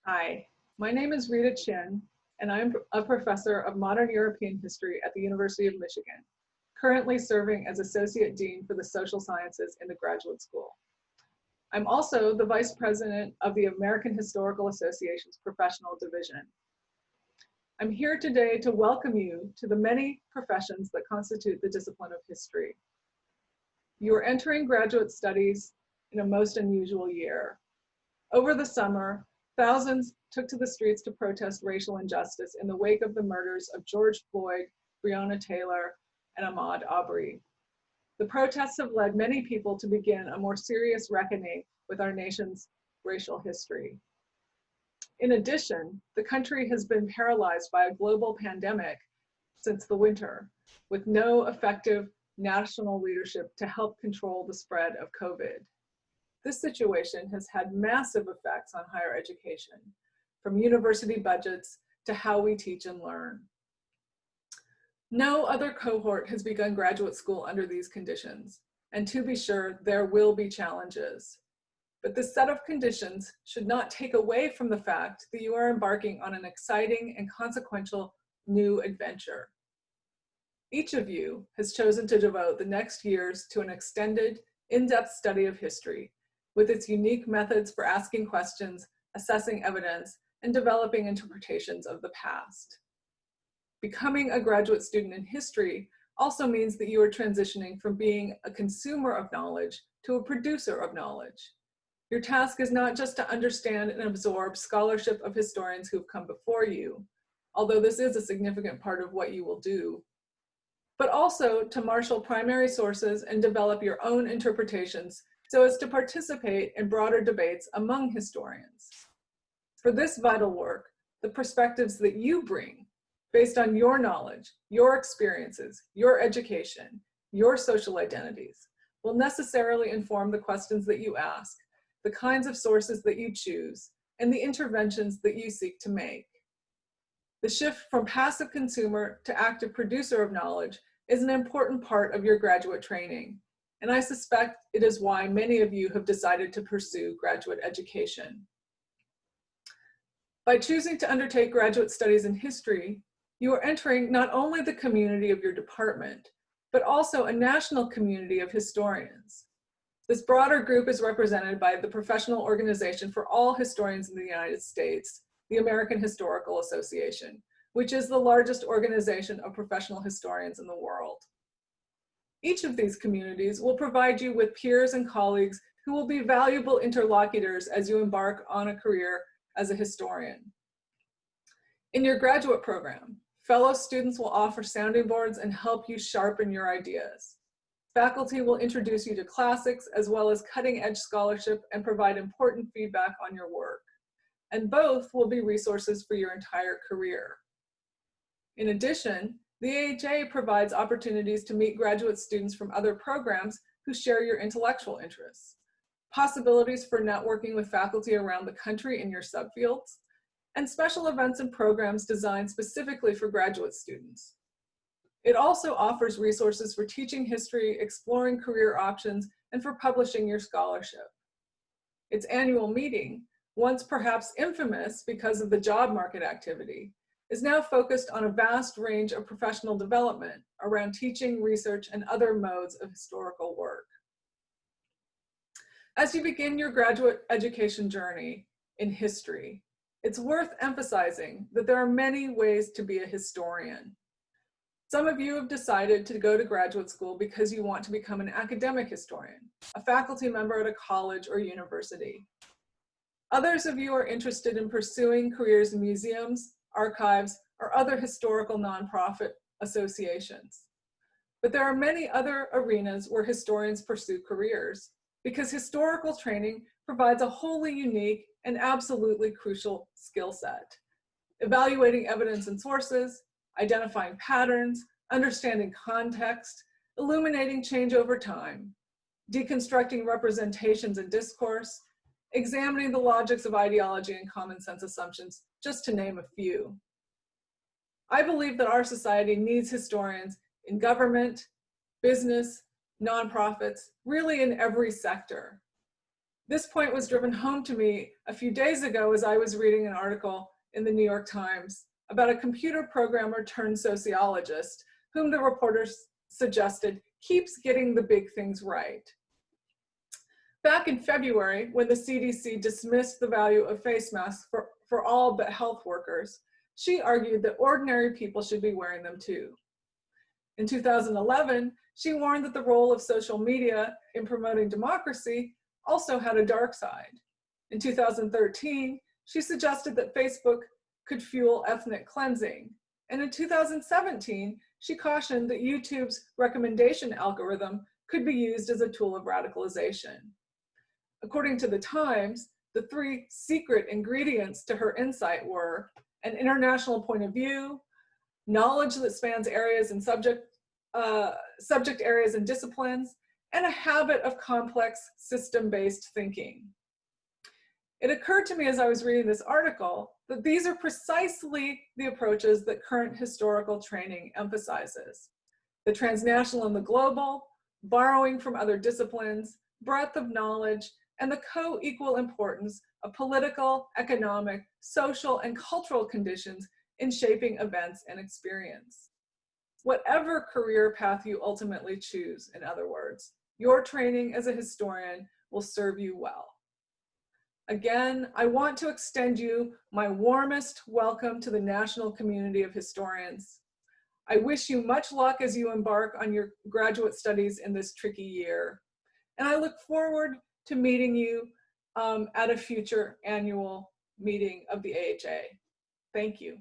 Hi, my name is Rita Chin, and I'm a professor of modern European history at the University of Michigan, currently serving as Associate Dean for the Social Sciences in the Graduate School. I'm also the Vice President of the American Historical Association's Professional Division. I'm here today to welcome you to the many professions that constitute the discipline of history. You are entering graduate studies in a most unusual year. Over the summer, thousands took to the streets to protest racial injustice in the wake of the murders of George Floyd, Breonna Taylor, and Ahmaud Arbery. The protests have led many people to begin a more serious reckoning with our nation's racial history. In addition, the country has been paralyzed by a global pandemic since the winter, with no effective national leadership to help control the spread of COVID. This situation has had massive effects on higher education, from university budgets to how we teach and learn. No other cohort has begun graduate school under these conditions, and to be sure, there will be challenges. But this set of conditions should not take away from the fact that you are embarking on an exciting and consequential new adventure. Each of you has chosen to devote the next years to an extended, in-depth study of history, with its unique methods for asking questions, assessing evidence, and developing interpretations of the past. Becoming a graduate student in history also means that you are transitioning from being a consumer of knowledge to a producer of knowledge. Your task is not just to understand and absorb scholarship of historians who've come before you, although this is a significant part of what you will do, but also to marshal primary sources and develop your own interpretations so as to participate in broader debates among historians. For this vital work, the perspectives that you bring, based on your knowledge, your experiences, your education, your social identities, will necessarily inform the questions that you ask, the kinds of sources that you choose, and the interventions that you seek to make. The shift from passive consumer to active producer of knowledge is an important part of your graduate training, and I suspect it is why many of you have decided to pursue graduate education. By choosing to undertake graduate studies in history, you are entering not only the community of your department, but also a national community of historians. This broader group is represented by the professional organization for all historians in the United States, the American Historical Association, which is the largest organization of professional historians in the world. Each of these communities will provide you with peers and colleagues who will be valuable interlocutors as you embark on a career as a historian. In your graduate program, fellow students will offer sounding boards and help you sharpen your ideas. Faculty will introduce you to classics as well as cutting-edge scholarship and provide important feedback on your work. And both will be resources for your entire career. In addition, the AHA provides opportunities to meet graduate students from other programs who share your intellectual interests, possibilities for networking with faculty around the country in your subfields, and special events and programs designed specifically for graduate students. It also offers resources for teaching history, exploring career options, and for publishing your scholarship. Its annual meeting, once perhaps infamous because of the job market activity, is now focused on a vast range of professional development around teaching, research, and other modes of historical work. As you begin your graduate education journey in history, it's worth emphasizing that there are many ways to be a historian. Some of you have decided to go to graduate school because you want to become an academic historian, a faculty member at a college or university. Others of you are interested in pursuing careers in museums, archives, or other historical nonprofit associations. But there are many other arenas where historians pursue careers because historical training provides a wholly unique and absolutely crucial skill set. Evaluating evidence and sources, identifying patterns, understanding context, illuminating change over time, deconstructing representations and discourse, examining the logics of ideology and common sense assumptions, just to name a few. I believe that our society needs historians in government, business, nonprofits, really in every sector. This point was driven home to me a few days ago as I was reading an article in the New York Times about a computer programmer turned sociologist whom the reporters suggested keeps getting the big things right. Back in February, when the CDC dismissed the value of face masks for all but health workers, she argued that ordinary people should be wearing them too. In 2011, she warned that the role of social media in promoting democracy also had a dark side. In 2013, she suggested that Facebook could fuel ethnic cleansing. And in 2017, she cautioned that YouTube's recommendation algorithm could be used as a tool of radicalization. According to the Times, the 3 secret ingredients to her insight were an international point of view, knowledge that spans areas and subject areas and disciplines, and a habit of complex system-based thinking. It occurred to me as I was reading this article that these are precisely the approaches that current historical training emphasizes: the transnational and the global, borrowing from other disciplines, breadth of knowledge, and the co-equal importance of political, economic, social, and cultural conditions in shaping events and experience. Whatever career path you ultimately choose, in other words, your training as a historian will serve you well. Again, I want to extend you my warmest welcome to the national community of historians. I wish you much luck as you embark on your graduate studies in this tricky year. And I look forward to meeting you at a future annual meeting of the AHA. Thank you.